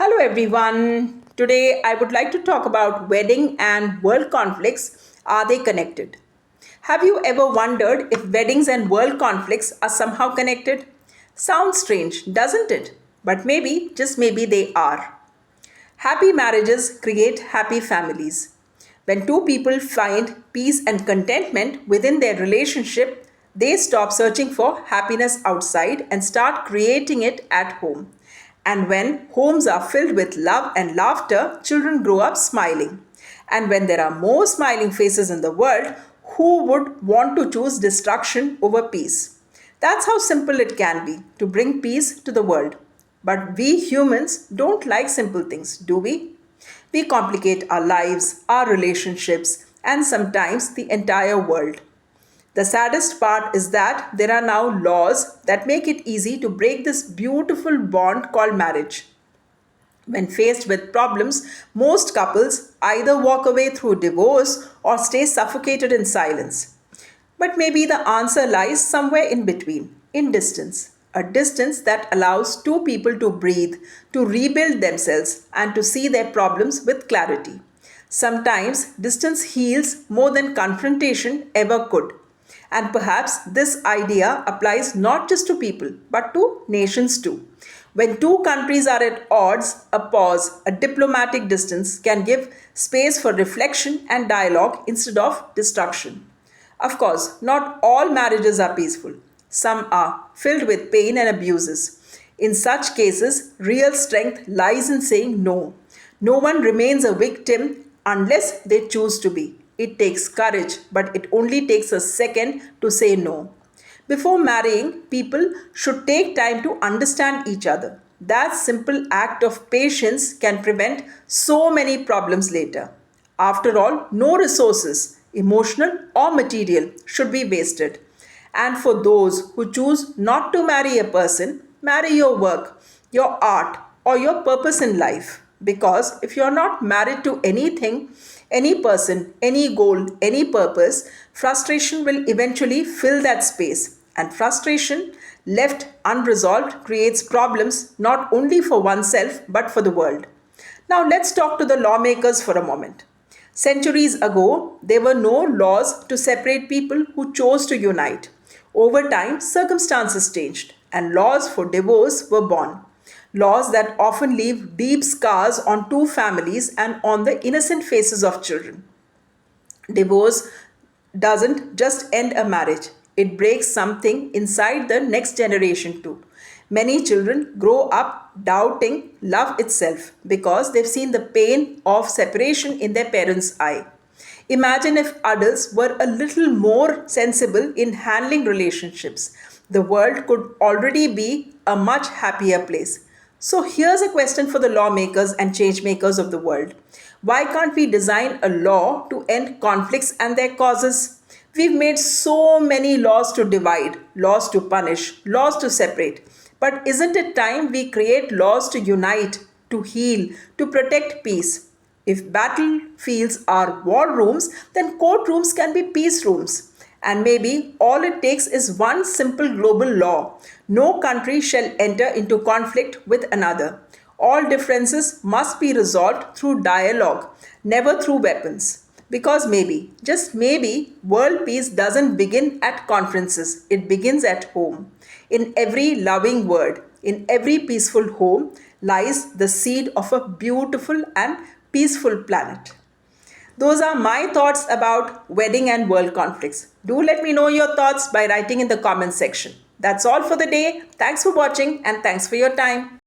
Hello everyone. Today I would like to talk about wedding and world conflicts. Are they connected? Have you ever wondered if weddings and world conflicts are somehow connected? Sounds strange, doesn't it? But maybe, just maybe they are. Happy marriages create happy families. When two people find peace and contentment within their relationship, they stop searching for happiness outside and start creating it at home. And when homes are filled with love and laughter, children grow up smiling. And when there are more smiling faces in the world, who would want to choose destruction over peace? That's how simple it can be to bring peace to the world. But we humans don't like simple things, do we? We complicate our lives, our relationships, and sometimes the entire world. The saddest part is that there are now laws that make it easy to break this beautiful bond called marriage. When faced with problems, most couples either walk away through divorce or stay suffocated in silence. But maybe the answer lies somewhere in between, in distance. A distance that allows two people to breathe, to rebuild themselves, and to see their problems with clarity. Sometimes distance heals more than confrontation ever could. And perhaps this idea applies not just to people, but to nations too. When two countries are at odds, a pause, a diplomatic distance can give space for reflection and dialogue instead of destruction. Of course, not all marriages are peaceful. Some are filled with pain and abuses. In such cases, real strength lies in saying no. No one remains a victim unless they choose to be. It takes courage, but it only takes a second to say no. Before marrying, people should take time to understand each other. That simple act of patience can prevent so many problems later. After all, no resources, emotional or material, should be wasted. And for those who choose not to marry a person, marry your work, your art, or your purpose in life. Because if you're not married to anything, any person, any goal, any purpose, frustration will eventually fill that space. And frustration, left unresolved, creates problems not only for oneself but for the world. Now, let's talk to the lawmakers for a moment. Centuries ago, there were no laws to separate people who chose to unite. Over time, circumstances changed, and laws for divorce were born. Laws that often leave deep scars on two families and on the innocent faces of children. Divorce doesn't just end a marriage, it breaks something inside the next generation too. Many children grow up doubting love itself because they've seen the pain of separation in their parents' eye. Imagine if adults were a little more sensible in handling relationships. The world could already be a much happier place. So here's a question for the lawmakers and change makers of the world. Why can't we design a law to end conflicts and their causes? We've made so many laws to divide, laws to punish, laws to separate. But isn't it time we create laws to unite, to heal, to protect peace? If battlefields are war rooms, then courtrooms can be peace rooms. And maybe all it takes is one simple global law. No country shall enter into conflict with another. All differences must be resolved through dialogue, never through weapons. Because maybe, just maybe, world peace doesn't begin at conferences, it begins at home. In every loving word, in every peaceful home, lies the seed of a beautiful and peaceful planet. Those are my thoughts about wedding and world conflicts. Do let me know your thoughts by writing in the comment section. That's all for the day. Thanks for watching and thanks for your time.